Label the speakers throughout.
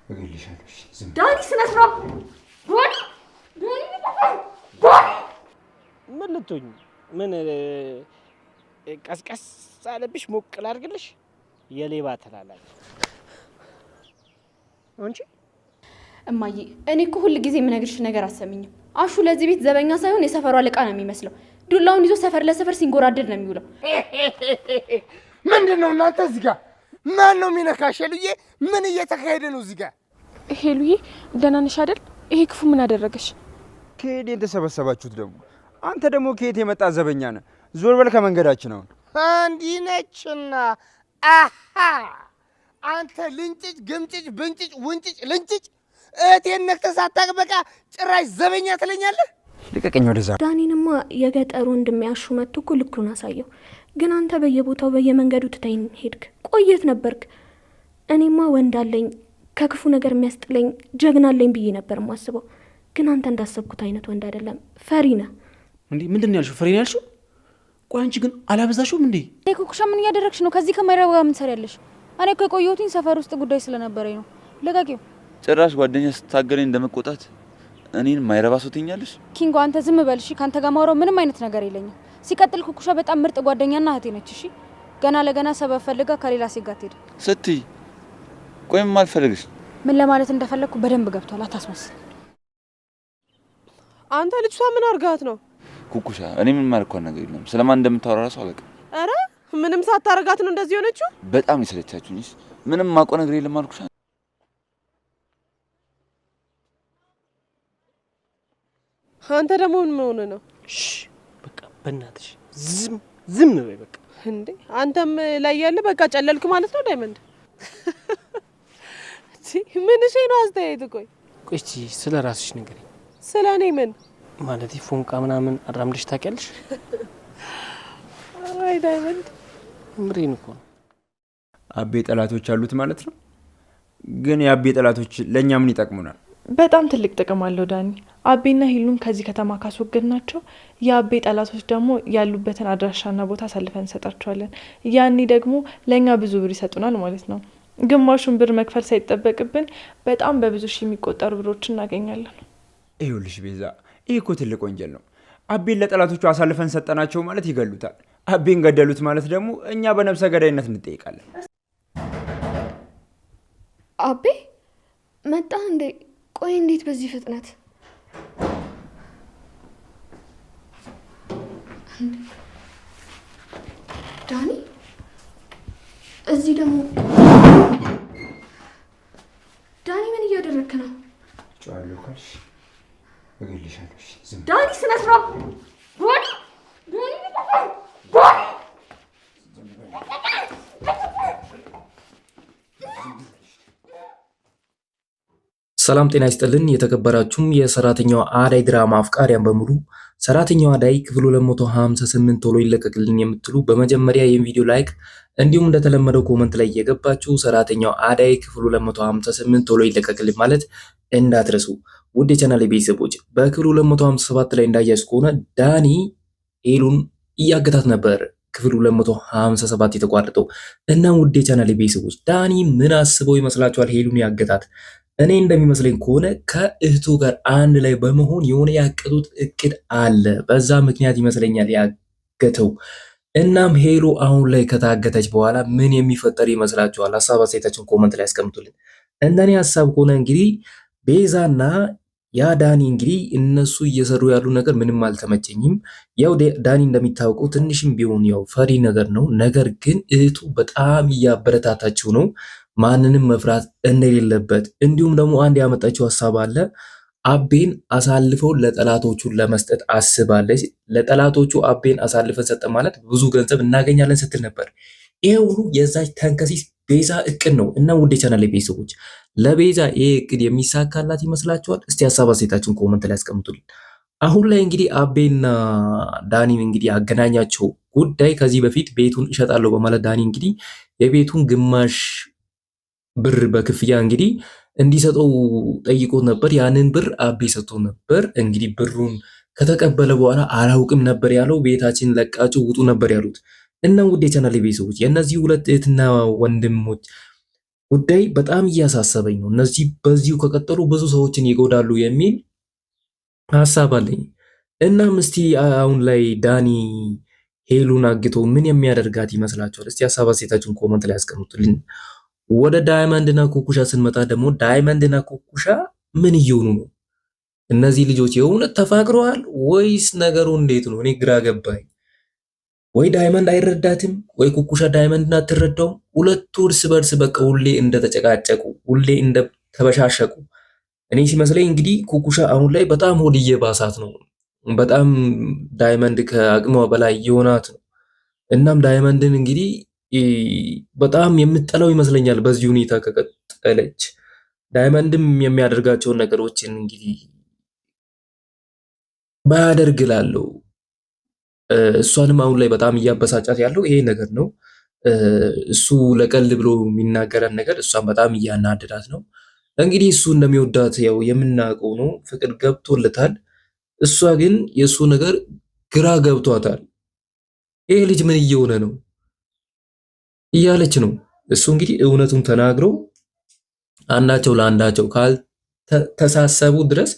Speaker 1: እገልሻለሁ። እሺ ዝም
Speaker 2: ዳኒ ስነ ስርዓት
Speaker 3: ምን ልትሆኚ? ምን ቀስቀስ አለብሽ? ሞቅ ላድርግልሽ? የሌባ ተላላኪ አንቺ።
Speaker 2: እማዬ እኔ እኮ ሁል ጊዜ የምነግርሽ ነገር አሰሚኝም። አሹ ለዚህ ቤት ዘበኛ ሳይሆን የሰፈሩ አለቃ ነው የሚመስለው። ዱላውን ይዞ ሰፈር ለሰፈር ሲንጎራደድ ነው የሚውለው።
Speaker 4: ምንድነው እናንተ እዚህ ጋር ማን ነው የሚነካሽ? ሄሉዬ ምን እየተካሄደ ነው እዚህ ጋር?
Speaker 5: ሄሉዬ ደህና ነሽ አይደል? ይሄ ክፉ ምን አደረገሽ?
Speaker 1: ከሄድ የተሰበሰባችሁት ደግሞ አንተ ደግሞ ከየት የመጣ ዘበኛ ነህ? ዞር በል ከመንገዳችን። አሁን
Speaker 4: እንዲህ ነችና አሃ አንተ ልንጭጭ ግምጭጭ ብንጭጭ ውንጭጭ ልንጭጭ እህቴን ነክተህ ሳታውቅ በቃ ጭራሽ ዘበኛ ትለኛለህ?
Speaker 1: ልቀቀኝ ወደዛ።
Speaker 2: ዳኒንማ የገጠሩ እንደሚያሹ መጥቶ እኮ ልኩን አሳየው። ግን አንተ በየቦታው በየመንገዱ ትተኸኝ ሄድክ። ቆየት ነበርክ። እኔማ ወንድ አለኝ ከክፉ ነገር የሚያስጥለኝ ጀግና አለኝ ብዬ ነበር የማስበው። ግን አንተ እንዳሰብኩት አይነት ወንድ አይደለም፣ ፈሪ ነህ።
Speaker 6: እንዴ ምንድን ነው ያልሽው? ፈሪ ነው ያልሽው? ቆይ አንቺ ግን አላበዛሽውም እንዴ?
Speaker 5: ኩኩሻ ምን እያደረግሽ ነው? ከዚህ ከማይረባ ጋር ምን ትሰሪያለሽ? እኔ እኮ የቆየሁትኝ ሰፈር ውስጥ ጉዳይ ስለነበረኝ ነው። ለቃቂው
Speaker 7: ጭራሽ ጓደኛ ስታገለኝ እንደመቆጣት እኔን ማይረባ ሰው ትኛለሽ?
Speaker 5: ኪንጎ አንተ ዝም በል እሺ። ካንተ ጋር ማውራው ምንም አይነት ነገር የለኝም። ሲቀጥል ኩኩሻ በጣም ምርጥ ጓደኛና እህቴ ነች። እሺ ገና ለገና ሰበብ ፈልጋ ከሌላ ሴት ጋር ትሄድ
Speaker 7: ስትይ ቆይም አልፈልግሽ።
Speaker 5: ምን ለማለት እንደፈለግኩ በደንብ ገብቷል። አታስመስል።
Speaker 8: አንተ ልጅቷ ምን አርጋት ነው?
Speaker 7: ኩኩሻ እኔ ምን ማልኳን ነገር የለም። ስለማን እንደምታወራ ራሱ አላውቅም።
Speaker 8: አረ ምንም ሳታረጋት ነው እንደዚህ ሆነችው?
Speaker 7: በጣም ይሰለቻችሁኝስ። ምንም ማውቀው ነገር የለም አልኩሽ።
Speaker 8: አንተ ደግሞ ምን ሆነ ነው?
Speaker 3: እሺ በቃ በእናትሽ ዝም በይ በቃ።
Speaker 8: እንዴ አንተም ላይ ያለ በቃ ጨለልክ ማለት ነው ዳይመንድ? ምን እሺ ነው አስተያየት? ቆይ
Speaker 3: እስቲ ስለ ራስሽ ንገሪኝ።
Speaker 8: ስለ እኔ ምን
Speaker 3: ማለት ፎንቃ ምናምን አራምድሽ ታውቂያለሽ?
Speaker 8: አይ ዳይመንድ
Speaker 3: ምሬን እኮ ነው።
Speaker 1: አቤ ጠላቶች አሉት ማለት ነው። ግን የአቤ ጠላቶች ለእኛ ምን ይጠቅሙናል?
Speaker 9: በጣም ትልቅ ጥቅም አለው ዳኒ። አቤና ሂሉን ከዚህ ከተማ ካስወገድናቸው የአቤ ጠላቶች ደግሞ ያሉበትን አድራሻና ቦታ አሳልፈን እንሰጣቸዋለን። ያኔ ደግሞ ለእኛ ብዙ ብር ይሰጡናል ማለት ነው። ግማሹን ብር መክፈል ሳይጠበቅብን በጣም በብዙ ሺህ የሚቆጠሩ ብሮች እናገኛለን።
Speaker 1: ይኸውልሽ ቤዛ፣ ይህ እኮ ትልቅ ወንጀል ነው። አቤን ለጠላቶቹ አሳልፈን ሰጠናቸው ማለት ይገሉታል። አቤን ገደሉት ማለት ደግሞ እኛ በነፍሰ ገዳይነት እንጠይቃለን።
Speaker 2: አቤ መጣ እንዴ? ቆይ እንዴት በዚህ ፍጥነት? ዳኒ እዚህ ደግሞ ዳኒ ምን እያደረክ ነው?
Speaker 1: ጫዋለሁ ካልሽ እገልሻለሁ። ዝም
Speaker 2: ዳኒ ስነ ስርዓት
Speaker 10: ሰላም ጤና ይስጥልን። የተከበራችሁም የሰራተኛዋ አዳይ ድራማ አፍቃሪያን በሙሉ ሰራተኛዋ አዳይ ክፍል 258 ቶሎ ይለቀቅልን የምትሉ በመጀመሪያ ይህን ቪዲዮ ላይክ እንዲሁም እንደተለመደው ኮመንት ላይ እየገባችሁ ሰራተኛዋ አዳይ ክፍል 258 ቶሎ ይለቀቅልን ማለት እንዳትረሱ። ውድ የቻናሌ ቤተሰቦች በክፍል 257 ላይ እንዳያችሁ ከሆነ ዳኒ ሄሉን እያገታት ነበር። ክፍል 257 የተቋረጠው እና ውድ የቻናሌ ቤተሰቦች ዳኒ ምን አስበው ይመስላችኋል ሄሉን ያገታት? እኔ እንደሚመስለኝ ከሆነ ከእህቱ ጋር አንድ ላይ በመሆን የሆነ ያቀዱት እቅድ አለ። በዛ ምክንያት ይመስለኛል ያገተው። እናም ሄሉ አሁን ላይ ከታገተች በኋላ ምን የሚፈጠር ይመስላችኋል? ሀሳብ አስተያየታችሁን ኮመንት ላይ ያስቀምጡልን። እንደኔ ሀሳብ ከሆነ እንግዲህ ቤዛና ያ ዳኒ እንግዲህ እነሱ እየሰሩ ያሉ ነገር ምንም አልተመቸኝም። ያው ዳኒ እንደሚታወቀው ትንሽም ቢሆን ያው ፈሪ ነገር ነው። ነገር ግን እህቱ በጣም እያበረታታችው ነው ማንንም መፍራት እንደሌለበት። እንዲሁም ደግሞ አንድ ያመጣችው ሀሳብ አለ። አቤን አሳልፈው ለጠላቶቹ ለመስጠት አስባለች። ለጠላቶቹ አቤን አሳልፈን ሰጠ ማለት ብዙ ገንዘብ እናገኛለን ስትል ነበር። ይሄ ሁሉ የዛች ተንከሲስ ቤዛ እቅድ ነው። እና ውድ ቻናል ቤተሰቦች ለቤዛ ይሄ እቅድ የሚሳካላት ይመስላችኋል? እስቲ ሀሳብ አስተያየታችሁን ኮመንት ላይ አስቀምጡልን። አሁን ላይ እንግዲህ አቤና ዳኒን እንግዲህ ያገናኛቸው ጉዳይ ከዚህ በፊት ቤቱን እሸጣለሁ በማለት ዳኒ እንግዲህ የቤቱን ግማሽ ብር በክፍያ እንግዲህ እንዲሰጠው ጠይቆት ነበር። ያንን ብር አቤ ሰጥቶ ነበር። እንግዲህ ብሩን ከተቀበለ በኋላ አላውቅም ነበር ያለው። ቤታችን ለቃችሁ ውጡ ነበር ያሉት። እና ውድ የቻናሌ ቤተሰቦች የእነዚህ ሁለት እህትና ወንድሞች ጉዳይ በጣም እያሳሰበኝ ነው። እነዚህ በዚሁ ከቀጠሉ ብዙ ሰዎችን ይጎዳሉ የሚል ሀሳብ አለኝ። እናም እስቲ አሁን ላይ ዳኒ ሄሉን አግቶ ምን የሚያደርጋት ይመስላችኋል? እስቲ ሀሳብ አስተያየታችሁን ኮመንት ላይ ያስቀምጡልኝ። ወደ ዳይመንድ እና ኩኩሻ ስንመጣ ደግሞ ዳይመንድ እና ኩኩሻ ምን እየሆኑ ነው? እነዚህ ልጆች የእውነት ተፋቅረዋል ወይስ ነገሩ እንዴት ነው? እኔ ግራ ገባኝ። ወይ ዳይመንድ አይረዳትም ወይ ኩኩሻ ዳይመንድን አትረዳውም። ሁለቱ እርስ በርስ በቃ ሁሌ እንደተጨቃጨቁ ሁሌ እንደተበሻሸቁ እኔ ሲመስለኝ እንግዲህ ኩኩሻ አሁን ላይ በጣም ሆድ እየባሳት ነው። በጣም ዳይመንድ ከአቅሟ በላይ የሆናት ነው። እናም ዳይመንድን እንግዲህ በጣም የምጠላው ይመስለኛል በዚህ ሁኔታ ከቀጠለች። ዳይመንድም የሚያደርጋቸውን ነገሮችን እንግዲህ ባያደርግ እላለሁ። እሷንም አሁን ላይ በጣም እያበሳጫት ያለው ይሄ ነገር ነው። እሱ ለቀልድ ብሎ የሚናገረን ነገር እሷን በጣም እያናደዳት ነው። እንግዲህ እሱ እንደሚወዳት ያው የምናውቀው ነው። ፍቅር ገብቶለታል። እሷ ግን የእሱ ነገር ግራ ገብቷታል። ይሄ ልጅ ምን እየሆነ ነው እያለች ነው። እሱ እንግዲህ እውነቱን ተናግረው አንዳቸው ለአንዳቸው ካልተሳሰቡ ድረስ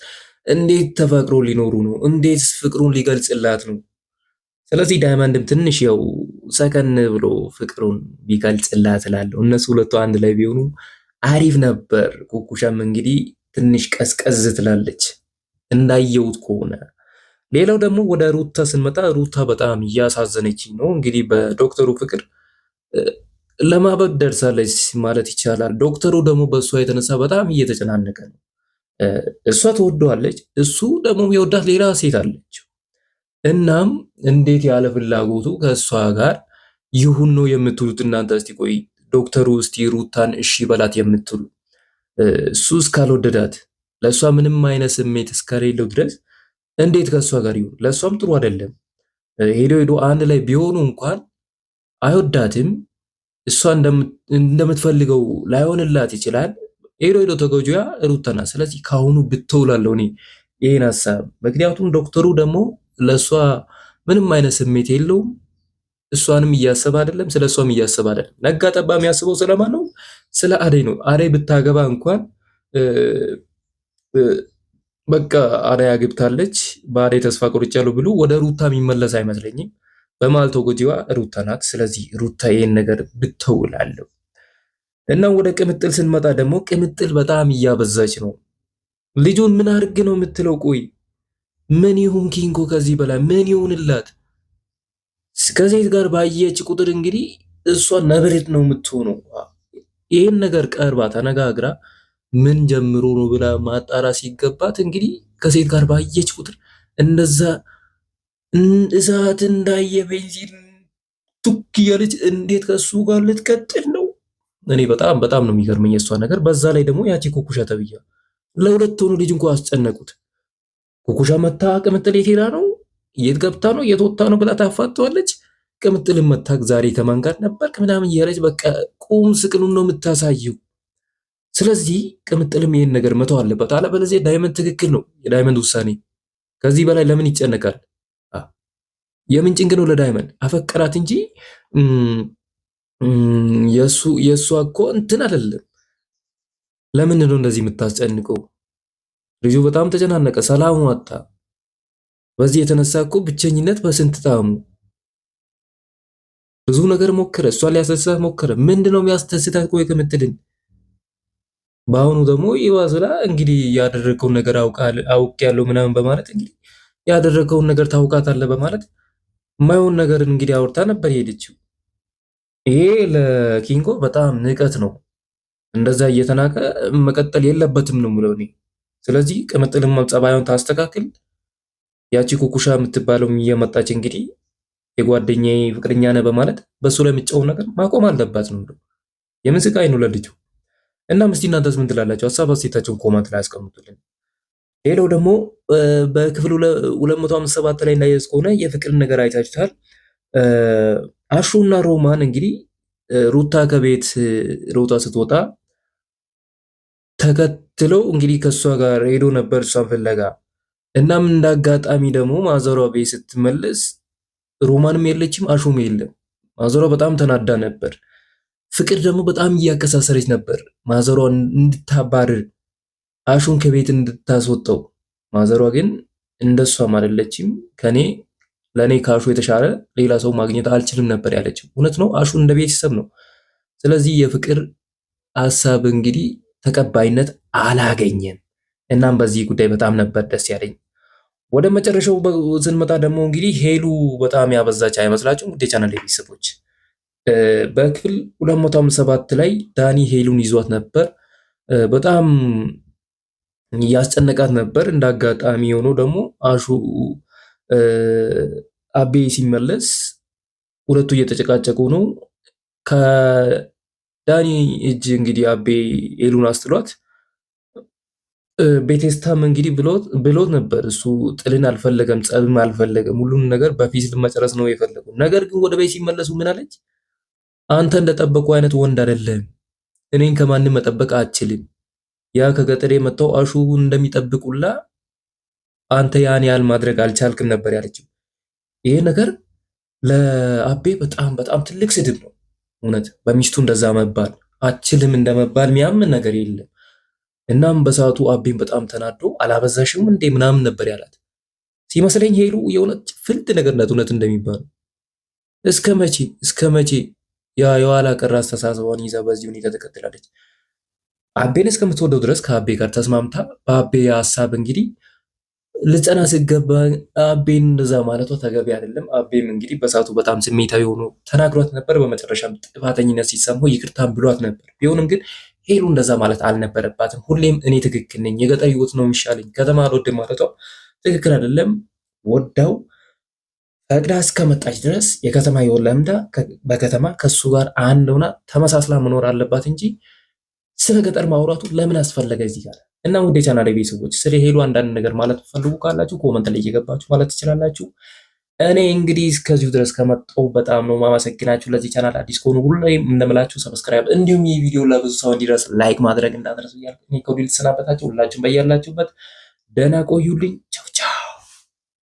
Speaker 10: እንዴት ተፈቅሮ ሊኖሩ ነው? እንዴት ፍቅሩን ሊገልጽላት ነው? ስለዚህ ዳይመንድም ትንሽ ያው ሰከን ብሎ ፍቅሩን ቢገልጽላት እላለሁ። እነሱ ሁለቱ አንድ ላይ ቢሆኑ አሪፍ ነበር። ኩኩሻም እንግዲህ ትንሽ ቀዝቀዝ ትላለች እንዳየሁት ከሆነ። ሌላው ደግሞ ወደ ሩታ ስንመጣ ሩታ በጣም እያሳዘነች ነው። እንግዲህ በዶክተሩ ፍቅር ለማበድ ደርሳለች ማለት ይቻላል። ዶክተሩ ደግሞ በእሷ የተነሳ በጣም እየተጨናነቀ ነው። እሷ ትወደዋለች፣ እሱ ደግሞ የወዳት ሌላ ሴት አለች። እናም እንዴት ያለ ፍላጎቱ ከእሷ ጋር ይሁን ነው የምትሉት እናንተ? እስቲ ቆይ ዶክተሩ እስቲ ሩታን እሺ በላት የምትሉ እሱ እስካልወደዳት ለእሷ ምንም አይነት ስሜት እስከሌለው ድረስ እንዴት ከእሷ ጋር ይሁን? ለእሷም ጥሩ አይደለም። ሄዶ ሄዶ አንድ ላይ ቢሆኑ እንኳን አይወዳትም። እሷ እንደምትፈልገው ላይሆንላት ይችላል። ሄዶ ሄዶ ተጎጂዋ ሩታ ናት። ስለዚህ ካሁኑ ብትውላለሁ እኔ ይሄን ሀሳብ። ምክንያቱም ዶክተሩ ደግሞ ለእሷ ምንም አይነት ስሜት የለውም። እሷንም እያሰበ አይደለም፣ ስለ እሷም እያሰበ አይደለም። ነጋ ጠባ የሚያስበው ስለማን ነው? ስለ አደይ ነው። አደይ ብታገባ እንኳን በቃ አደይ አግብታለች፣ በአደይ ተስፋ ቆርጫለሁ ብሎ ወደ ሩታ የሚመለስ አይመስለኝም። በመሀል ተጎጂዋ ሩታ ናት። ስለዚህ ሩታ ይሄን ነገር ብትውላለሁ እና ወደ ቅምጥል ስንመጣ ደግሞ ቅምጥል በጣም እያበዛች ነው። ልጁን ምን አድርግ ነው የምትለው? ቆይ ምን ይሁን ኪንጎ? ከዚህ በላይ ምን ይሁንላት? ከሴት ጋር ባየች ቁጥር እንግዲህ እሷ ነብሬት ነው የምትሆነው። ይህን ነገር ቀርባ ተነጋግራ ምን ጀምሮ ነው ብላ ማጣራ ሲገባት እንግዲህ ከሴት ጋር ባየች ቁጥር እንደዛ እሳት እንዳየ ቤንዚን ቱክ እያለች እንዴት ከሱ ጋር ልትቀጥል ነው? እኔ በጣም በጣም ነው የሚገርመኝ የእሷ ነገር። በዛ ላይ ደግሞ ያቺ ኩኩሻ ተብያ ለሁለት ሆኖ ልጅ እንኳ አስጨነቁት። ኩኩሻ መታ ቅምጥል የት ሄዳ ነው? የት ገብታ ነው? የት ወጣ ነው ብላ ታፋጠዋለች። ቅምጥልም መታ ዛሬ ከማን ጋር ነበርክ ምናምን እያለች በቃ ቁም ስቅሉን ነው የምታሳየው። ስለዚህ ቅምጥልም ይሄን ነገር መተው አለበት። አለበለዚያ ዳይመንድ ትክክል ነው፣ የዳይመንድ ውሳኔ። ከዚህ በላይ ለምን ይጨነቃል? የምን ጭንቅ ነው ለዳይመንድ? አፈቀራት እንጂ የእሷ እኮ እንትን አይደለም። ለምን ነው እንደዚህ የምታስጨንቀው? ልጁ በጣም ተጨናነቀ፣ ሰላሙ አጣ። በዚህ የተነሳ እኮ ብቸኝነት በስንት ጣሙ። ብዙ ነገር ሞከረ፣ እሷ ሊያስደስታት ሞከረ። ምንድነው የሚያስደስታት? ቆይ ቅምጥልን በአሁኑ ደግሞ ይዋዝላ እንግዲህ ያደረገውን ነገር አውቅ ያለው ምናምን በማለት እንግዲህ ያደረገውን ነገር ታውቃታለህ በማለት የማይሆን ነገር እንግዲህ አውርታ ነበር የሄደችው። ይሄ ለኪንጎ በጣም ንቀት ነው። እንደዛ እየተናቀ መቀጠል የለበትም ነው የምለው እኔ። ስለዚህ ቅምጥልም ጸባዩን ታስተካክል። ያቺ ኩኩሻ የምትባለው እየመጣች እንግዲህ የጓደኛዬ ፍቅረኛ ነህ በማለት በሱ ላይ የምትጫወው ነገር ማቆም አለባት ነው የምለው። የምን ስቃይ ነው ለልጁ? እና እስቲ እናንተስ ምን ትላላችሁ? ሀሳብ አስተያየታችሁን ኮመንት ላይ አስቀምጡልን። ሌላው ደግሞ በክፍል 257 ላይ እንዳያዝ ከሆነ የፍቅርን ነገር አይታችኋል። አሹና ሮማን እንግዲህ ሩታ ከቤት ሮጣ ስትወጣ ተከትለው እንግዲህ ከእሷ ጋር ሄዶ ነበር እሷን ፍለጋ። እናም እንዳጋጣሚ ደግሞ ማዘሯ ቤት ስትመለስ ሮማንም የለችም፣ አሹም የለም። ማዘሯ በጣም ተናዳ ነበር። ፍቅር ደግሞ በጣም እያከሳሰረች ነበር ማዘሯን እንድታባርር አሹን ከቤት እንድታስወጣው። ማዘሯ ግን እንደሷም አይደለችም። ለእኔ ከአሹ የተሻለ ሌላ ሰው ማግኘት አልችልም ነበር ያለችው። እውነት ነው፣ አሹ እንደ ቤተሰብ ነው። ስለዚህ የፍቅር ሀሳብ እንግዲህ ተቀባይነት አላገኘም። እናም በዚህ ጉዳይ በጣም ነበር ደስ ያለኝ። ወደ መጨረሻው ስንመጣ ደግሞ እንግዲህ ሄሉ በጣም ያበዛች አይመስላችሁም? ውድ የቻናል ቤተሰቦች በክፍል 257 ላይ ዳኒ ሄሉን ይዟት ነበር። በጣም እያስጨነቃት ነበር። እንደ አጋጣሚ ሆኖ ደግሞ አሹ አቤ ሲመለስ ሁለቱ እየተጨቃጨቁ ነው። ከዳኒ እጅ እንግዲህ አቤ ሄሉን አስጥሏት ቤቴስታም እንግዲህ ብሎት ነበር። እሱ ጥልን አልፈለገም፣ ጸብም አልፈለገም። ሁሉም ነገር በፊት መጨረስ ነው የፈለገው። ነገር ግን ወደ ቤት ሲመለሱ ምን አለች? አንተ እንደጠበቁ አይነት ወንድ አይደለም። እኔን ከማንም መጠበቅ አትችልም። ያ ከገጠር የመጣው አሹ እንደሚጠብቁላ አንተ ያን ያህል ማድረግ አልቻልክም ነበር ያለችው። ይሄ ነገር ለአቤ በጣም በጣም ትልቅ ስድብ ነው። እውነት በሚስቱ እንደዛ መባል አትችልም እንደመባል የሚያምን ነገር የለም። እናም በሰዓቱ አቤን በጣም ተናዶ አላበዛሽም እንዴ ምናምን ነበር ያላት። ሲመስለኝ ሄሉ የእውነት ፍልጥ ነገር ናት። እውነት እንደሚባለው እስከ መቼ ያ የኋላ ቀር አስተሳሰቧን ይዛ በዚህ ሁኔታ ተከትላለች? አቤን እስከምትወደው ድረስ ከአቤ ጋር ተስማምታ በአቤ ሀሳብ እንግዲህ ልጸና ሲገባ አቤን እንደዛ ማለቷ ተገቢ አይደለም። አቤም እንግዲህ በሰዓቱ በጣም ስሜታዊ ሆኖ ተናግሯት ነበር። በመጨረሻም ጥፋተኝነት ሲሰማው ይቅርታም ብሏት ነበር። ቢሆንም ግን ሄሉ እንደዛ ማለት አልነበረባትም። ሁሌም እኔ ትክክል ነኝ፣ የገጠር ህይወት ነው የሚሻለኝ፣ ከተማ አልወድም ማለቷ ትክክል አይደለም። ወዳው ፈቅዳ እስከመጣች ድረስ የከተማ ህይወት ለምዳ በከተማ ከሱ ጋር አንድ ሆና ተመሳስላ መኖር አለባት እንጂ ስለ ገጠር ማውራቱ ለምን አስፈለገ እዚህ ጋር? እና ውድ የቻናሌ ቤተሰቦች ስለ ሄሉ አንዳንድ ነገር ማለት ፈልጉ ካላችሁ ኮመንት ላይ እየገባችሁ ማለት ትችላላችሁ። እኔ እንግዲህ እስከዚሁ ድረስ ከመጣሁ በጣም ነው ማመሰግናችሁ። ለዚህ ቻናል አዲስ ከሆኑ ሁሌም እንደምላችሁ ሰብስክራይብ፣ እንዲሁም ይህ ቪዲዮ ለብዙ ሰው እንዲደርስ ላይክ ማድረግ እንዳትረሱ እያልኩ እኔ ከወዲሁ ልሰናበታችሁ። ሁላችሁም በያላችሁበት ደህና ቆዩልኝ። ቻው።